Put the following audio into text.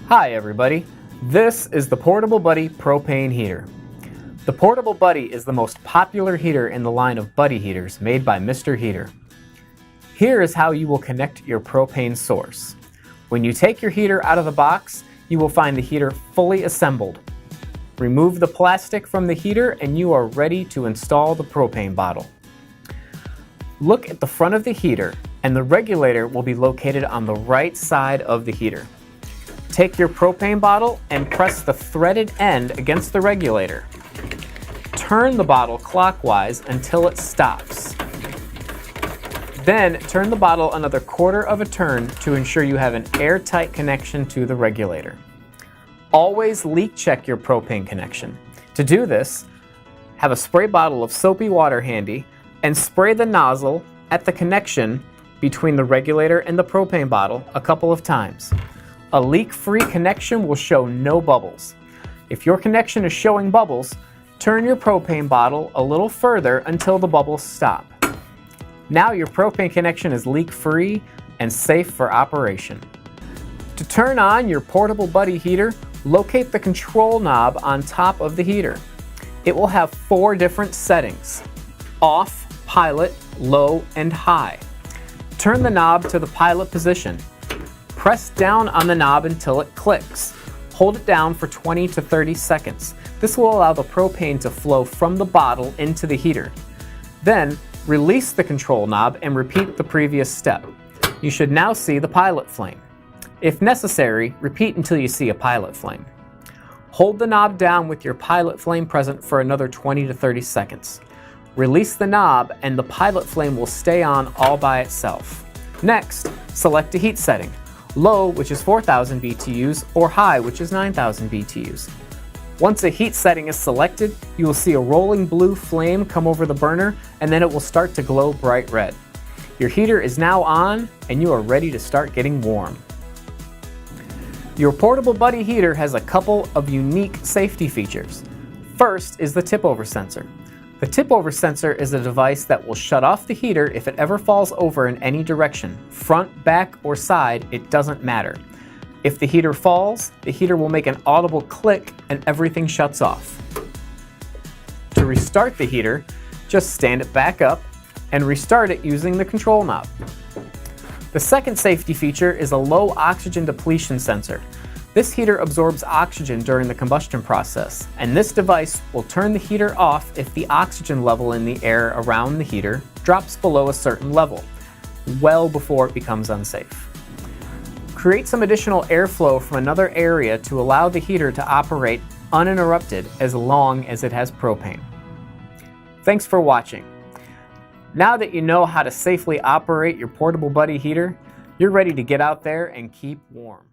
Hi everybody, this is the Portable Buddy propane heater. The Portable Buddy is the most popular heater in the line of Buddy heaters made by Mr. Heater. Here is how you will connect your propane source. When you take your heater out of the box, you will find the heater fully assembled. Remove the plastic from the heater and you are ready to install the propane bottle. Look at the front of the heater and the regulator will be located on the right side of the heater. Take your propane bottle and press the threaded end against the regulator. Turn the bottle clockwise until it stops. Then turn the bottle another quarter of a turn to ensure you have an airtight connection to the regulator. Always leak check your propane connection. To do this, have a spray bottle of soapy water handy and spray the nozzle at the connection between the regulator and the propane bottle a couple of times. A leak-free connection will show no bubbles. If your connection is showing bubbles, turn your propane bottle a little further until the bubbles stop. Now your propane connection is leak-free and safe for operation. To turn on your Portable Buddy heater, locate the control knob on top of the heater. It will have 4 different settings: off, pilot, low, and high. Turn the knob to the pilot position. Press down on the knob until it clicks. Hold it down for 20 to 30 seconds. This will allow the propane to flow from the bottle into the heater. Then, release the control knob and repeat the previous step. You should now see the pilot flame. If necessary, repeat until you see a pilot flame. Hold the knob down with your pilot flame present for another 20 to 30 seconds. Release the knob and the pilot flame will stay on all by itself. Next, select a heat setting: low, which is 4,000 BTUs, or high, which is 9,000 BTUs. Once a heat setting is selected, you will see a rolling blue flame come over the burner, and then it will start to glow bright red. Your heater is now on, and you are ready to start getting warm. Your Portable Buddy heater has a couple of unique safety features. First is the tip-over sensor. The tip-over sensor is a device that will shut off the heater if it ever falls over in any direction. Front, back, or side, it doesn't matter. If the heater falls, the heater will make an audible click and everything shuts off. To restart the heater, just stand it back up and restart it using the control knob. The second safety feature is a low oxygen depletion sensor. This heater absorbs oxygen during the combustion process, and this device will turn the heater off if the oxygen level in the air around the heater drops below a certain level, well before it becomes unsafe. Create some additional airflow from another area to allow the heater to operate uninterrupted as long as it has propane. Thanks for watching. Now that you know how to safely operate your Portable Buddy heater, you're ready to get out there and keep warm.